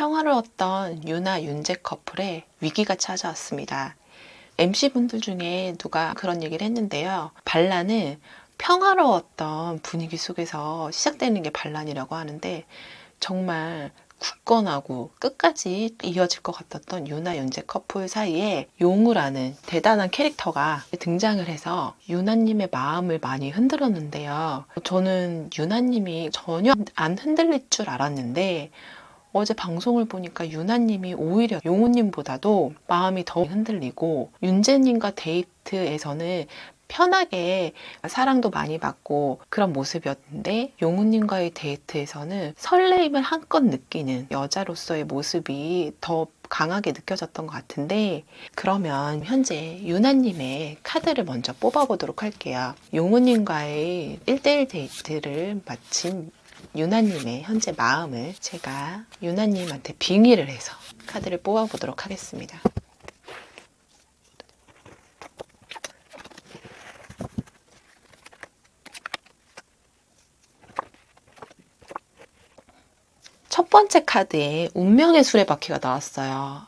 평화로웠던 유나 윤재 커플에 위기가 찾아왔습니다. MC분들 중에 누가 그런 얘기를 했는데요. 반란은 평화로웠던 분위기 속에서 시작되는 게 반란이라고 하는데, 정말 굳건하고 끝까지 이어질 것 같았던 유나 윤재 커플 사이에 용우라는 대단한 캐릭터가 등장을 해서 유나님의 마음을 많이 흔들었는데요. 저는 유나님이 전혀 안 흔들릴 줄 알았는데, 어제 방송을 보니까 유나님이 오히려 용우님보다도 마음이 더 흔들리고, 윤재님과 데이트에서는 편하게 사랑도 많이 받고 그런 모습이었는데, 용우님과의 데이트에서는 설레임을 한껏 느끼는 여자로서의 모습이 더 강하게 느껴졌던 것 같은데, 그러면 현재 유나님의 카드를 먼저 뽑아보도록 할게요. 용우님과의 1대1 데이트를 마친 유나님의 현재 마음을 제가 유나님한테 빙의를 해서 카드를 뽑아보도록 하겠습니다. 첫 번째 카드에 운명의 수레바퀴가 나왔어요.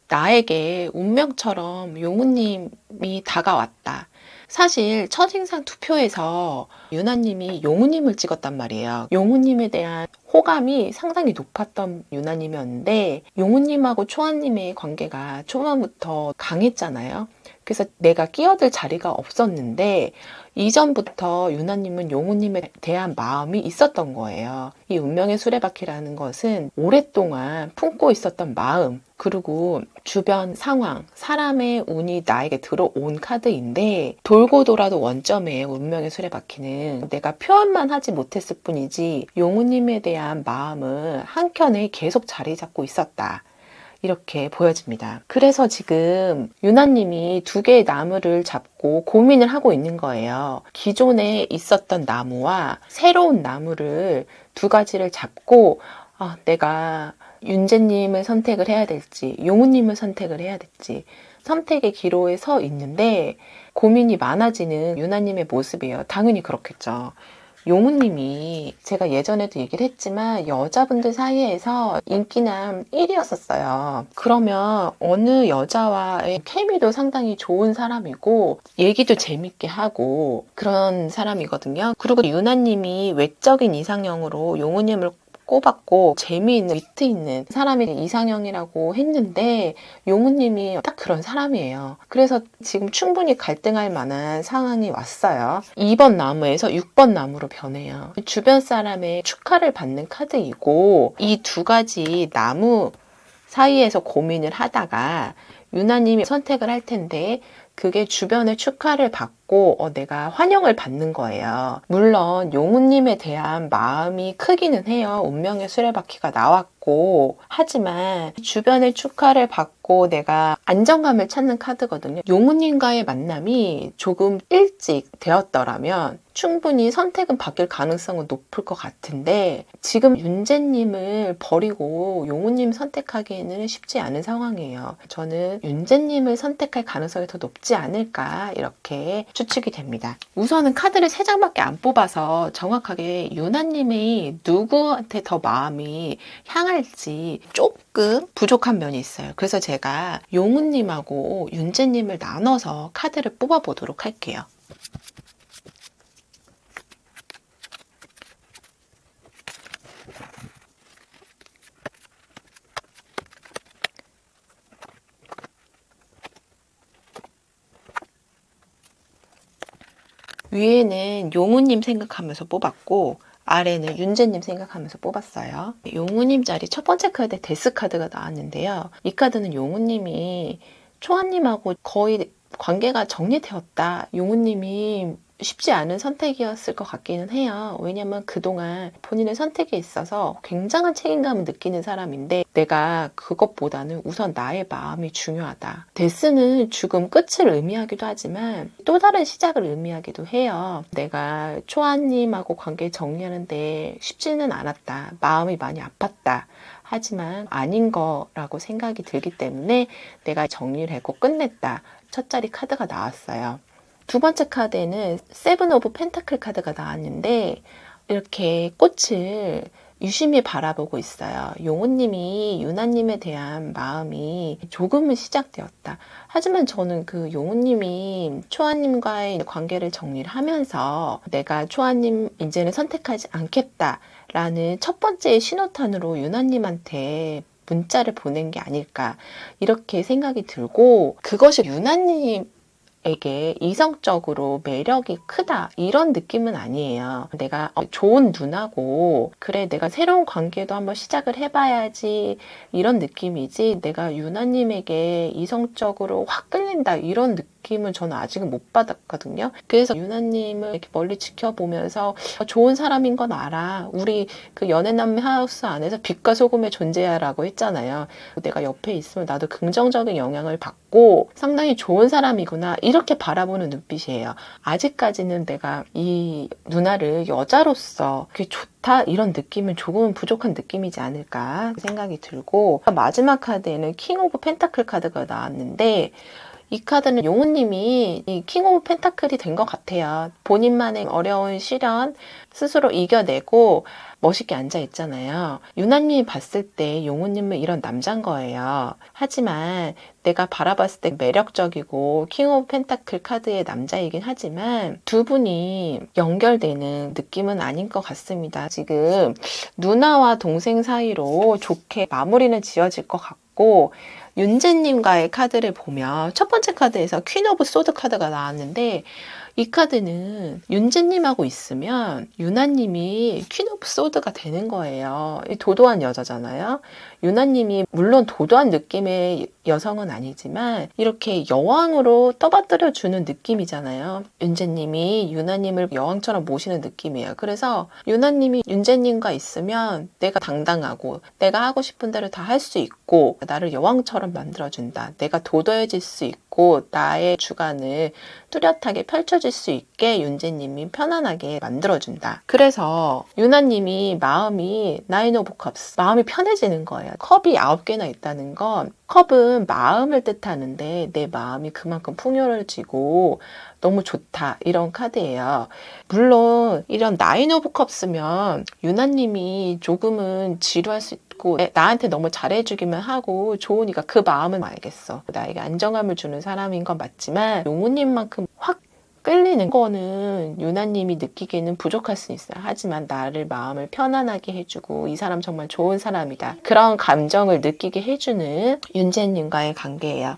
나에게 운명처럼 용우님이 다가왔다. 사실 첫인상 투표에서 유나님이 용우님을 찍었단 말이에요. 용우님에 대한 호감이 상당히 높았던 유나님이었는데, 용우님하고 초아님의 관계가 초반부터 강했잖아요. 그래서 내가 끼어들 자리가 없었는데, 이전부터 유나님은 용우님에 대한 마음이 있었던 거예요. 이 운명의 수레바퀴라는 것은 오랫동안 품고 있었던 마음, 그리고 주변 상황, 사람의 운이 나에게 들어온 카드인데, 돌고 돌아도 원점이에요. 운명의 수레바퀴는 내가 표현만 하지 못했을 뿐이지 용우님에 대한 마음은 한켠에 계속 자리 잡고 있었다, 이렇게 보여집니다. 그래서 지금 유나님이 두 개의 나무를 잡고 고민을 하고 있는 거예요. 기존에 있었던 나무와 새로운 나무를 두 가지를 잡고, 내가 윤재님을 선택을 해야 될지 용우님을 선택을 해야 될지 선택의 기로에 서 있는데, 고민이 많아지는 유나님의 모습이에요. 당연히 그렇겠죠. 용우님이 제가 예전에도 얘기를 했지만 여자분들 사이에서 인기남 1위였었어요. 그러면 어느 여자와의 케미도 상당히 좋은 사람이고 얘기도 재밌게 하고 그런 사람이거든요. 그리고 유나님이 외적인 이상형으로 용우님을 꼽았고 재미있는 위트 있는 사람이 이상형이라고 했는데, 용우님이 딱 그런 사람이에요. 그래서 지금 충분히 갈등할 만한 상황이 왔어요. 2번 나무에서 6번 나무로 변해요. 주변 사람의 축하를 받는 카드이고, 이 두 가지 나무 사이에서 고민을 하다가 유나님이 선택을 할 텐데, 그게 주변의 축하를 받고 내가 환영을 받는 거예요. 물론 용우님에 대한 마음이 크기는 해요. 운명의 수레바퀴가 나왔고, 하지만 주변의 축하를 받고 내가 안정감을 찾는 카드거든요. 용우님과의 만남이 조금 일찍 되었더라면 충분히 선택은 바뀔 가능성은 높을 것 같은데, 지금 윤재님을 버리고 용우님 선택하기에는 쉽지 않은 상황이에요. 저는 윤재님을 선택할 가능성이 더 높지 않을까, 이렇게 추측이 됩니다. 우선은 카드를 3장밖에 안 뽑아서 정확하게 유나님이 누구한테 더 마음이 향할지 조금 부족한 면이 있어요. 그래서 제가 용우님하고 윤재님을 나눠서 카드를 뽑아보도록 할게요. 위에는 용우님 생각하면서 뽑았고 아래는 윤재님 생각하면서 뽑았어요. 용우님 자리 첫 번째 카드에 데스 카드가 나왔는데요. 이 카드는 용우님이 초아님하고 거의 관계가 정리되었다, 용우님이 쉽지 않은 선택이었을 것 같기는 해요. 왜냐면 그동안 본인의 선택에 있어서 굉장한 책임감을 느끼는 사람인데, 내가 그것보다는 우선 나의 마음이 중요하다. 데스는 죽음 끝을 의미하기도 하지만 또 다른 시작을 의미하기도 해요. 내가 초아님하고 관계 정리하는데 쉽지는 않았다, 마음이 많이 아팠다, 하지만 아닌 거라고 생각이 들기 때문에 내가 정리를 했고 끝냈다. 첫 자리 카드가 나왔어요. 두 번째 카드에는 세븐 오브 펜타클 카드가 나왔는데, 이렇게 꽃을 유심히 바라보고 있어요. 용우님이 유나님에 대한 마음이 조금은 시작되었다. 하지만 저는 그 용우님이 초아님과의 관계를 정리를 하면서 내가 초아님 이제는 선택하지 않겠다라는 첫 번째 신호탄으로 유나님한테 문자를 보낸 게 아닐까 이렇게 생각이 들고, 그것이 유나님 에게 이성적으로 매력이 크다 이런 느낌은 아니에요. 내가 좋은 누나고 그래 내가 새로운 관계도 한번 시작을 해봐야지 이런 느낌이지, 내가 유나님에게 이성적으로 확 끌린다 이런 느낌은 저는 아직은 못 받았거든요. 그래서 유나님을 이렇게 멀리 지켜보면서 좋은 사람인 건 알아. 우리 그 연애남매 하우스 안에서 빛과 소금의 존재야라고 했잖아요. 내가 옆에 있으면 나도 긍정적인 영향을 받고 상당히 좋은 사람이구나 이렇게 바라보는 눈빛이에요. 아직까지는 내가 이 누나를 여자로서 그게 좋다 이런 느낌은 조금은 부족한 느낌이지 않을까 생각이 들고, 마지막 카드에는 킹 오브 펜타클 카드가 나왔는데 이 카드는 용우님이 이 킹 오브 펜타클이 된 것 같아요. 본인만의 어려운 시련 스스로 이겨내고 멋있게 앉아 있잖아요. 유나님이 봤을 때 용우님은 이런 남자인 거예요. 하지만 내가 바라봤을 때 매력적이고 킹 오브 펜타클 카드의 남자이긴 하지만 두 분이 연결되는 느낌은 아닌 것 같습니다. 지금 누나와 동생 사이로 좋게 마무리는 지어질 것 같고, 윤재님과의 카드를 보면 첫 번째 카드에서 퀸 오브 소드 카드가 나왔는데 이 카드는 윤재님하고 있으면 유나님이 퀸 오브 소드가 되는 거예요. 도도한 여자잖아요. 유나님이 물론 도도한 느낌의 여성은 아니지만 이렇게 여왕으로 떠받들여주는 느낌이잖아요. 윤재님이 유나님을 여왕처럼 모시는 느낌이에요. 그래서 유나님이 윤재님과 있으면 내가 당당하고 내가 하고 싶은 대로 다 할 수 있고 나를 여왕처럼 만들어준다. 내가 도도해질 수 있고 나의 주관을 뚜렷하게 펼쳐질 수 있게 윤재님이 편안하게 만들어준다. 그래서 유나님이 마음이 나인 오브 컵스, 마음이 편해지는 거예요. 컵이 9개나 있다는 건 컵은 마음을 뜻하는데 내 마음이 그만큼 풍요로워지고 너무 좋다 이런 카드예요. 물론 이런 나인 오브 컵스면 유나님이 조금은 지루할 수 있고 나한테 너무 잘해주기만 하고 좋으니까 그 마음은 알겠어. 나에게 안정감을 주는 사람인 건 맞지만 용우님만큼 확 끌리는 거는 유나님이 느끼기에는 부족할 수 있어요. 하지만 나를 마음을 편안하게 해주고 이 사람 정말 좋은 사람이다. 그런 감정을 느끼게 해주는 윤재님과의 관계예요.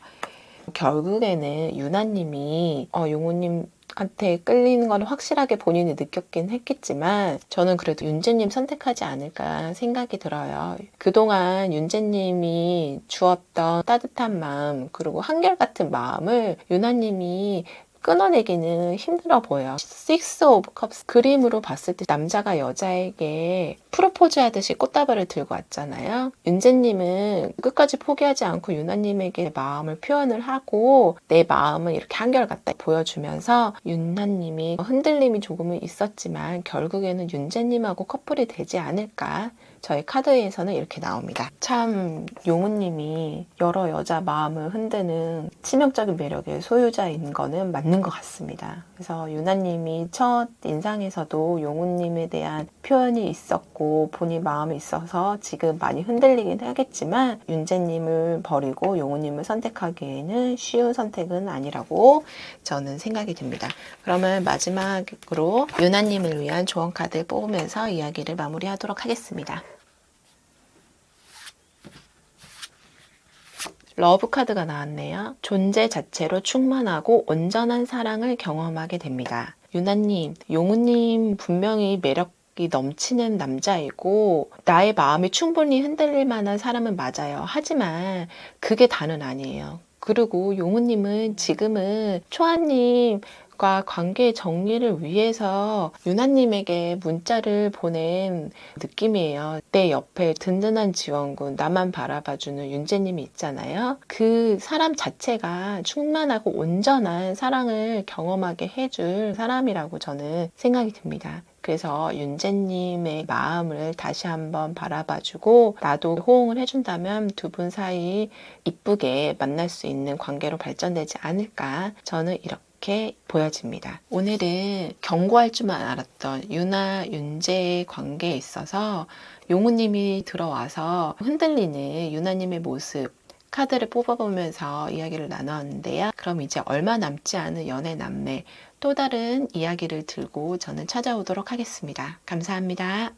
결국에는 유나님이 용우님한테 끌리는 건 확실하게 본인이 느꼈긴 했겠지만 저는 그래도 윤재님 선택하지 않을까 생각이 들어요. 그동안 윤재님이 주었던 따뜻한 마음 그리고 한결같은 마음을 유나님이 끊어내기는 힘들어 보여. Six of Cups 그림으로 봤을 때 남자가 여자에게 프로포즈 하듯이 꽃다발을 들고 왔잖아요. 윤재님은 끝까지 포기하지 않고 유나님에게 마음을 표현을 하고 내 마음은 이렇게 한결같다 보여주면서 유나님이 흔들림이 조금은 있었지만 결국에는 윤재님하고 커플이 되지 않을까. 저희 카드에서는 이렇게 나옵니다. 참 용우님이 여러 여자 마음을 흔드는 치명적인 매력의 소유자인 거는 맞는 것 같습니다. 그래서 유나님이 첫 인상에서도 용우님에 대한 표현이 있었고 본인 마음이 있어서 지금 많이 흔들리긴 하겠지만 윤재님을 버리고 용우님을 선택하기에는 쉬운 선택은 아니라고 저는 생각이 듭니다. 그러면 마지막으로 유나님을 위한 조언 카드를 뽑으면서 이야기를 마무리하도록 하겠습니다. 러브 카드가 나왔네요. 존재 자체로 충만하고 온전한 사랑을 경험하게 됩니다. 유나님, 용우님 분명히 매력이 넘치는 남자이고 나의 마음이 충분히 흔들릴 만한 사람은 맞아요. 하지만 그게 다는 아니에요. 그리고 용우님은 지금은 초아님 과 관계 정리를 위해서 유나님에게 문자를 보낸 느낌이에요. 내 옆에 든든한 지원군, 나만 바라봐주는 윤재님이 있잖아요. 그 사람 자체가 충만하고 온전한 사랑을 경험하게 해줄 사람이라고 저는 생각이 듭니다. 그래서 윤재님의 마음을 다시 한번 바라봐주고 나도 호응을 해준다면 두 분 사이 이쁘게 만날 수 있는 관계로 발전되지 않을까, 저는 이렇게 이렇게 보여집니다. 오늘은 경고할 줄만 알았던 유나, 윤재의 관계에 있어서 용우님이 들어와서 흔들리는 유나님의 모습, 카드를 뽑아보면서 이야기를 나눴는데요. 그럼 이제 얼마 남지 않은 연애 남매 또 다른 이야기를 들고 저는 찾아오도록 하겠습니다. 감사합니다.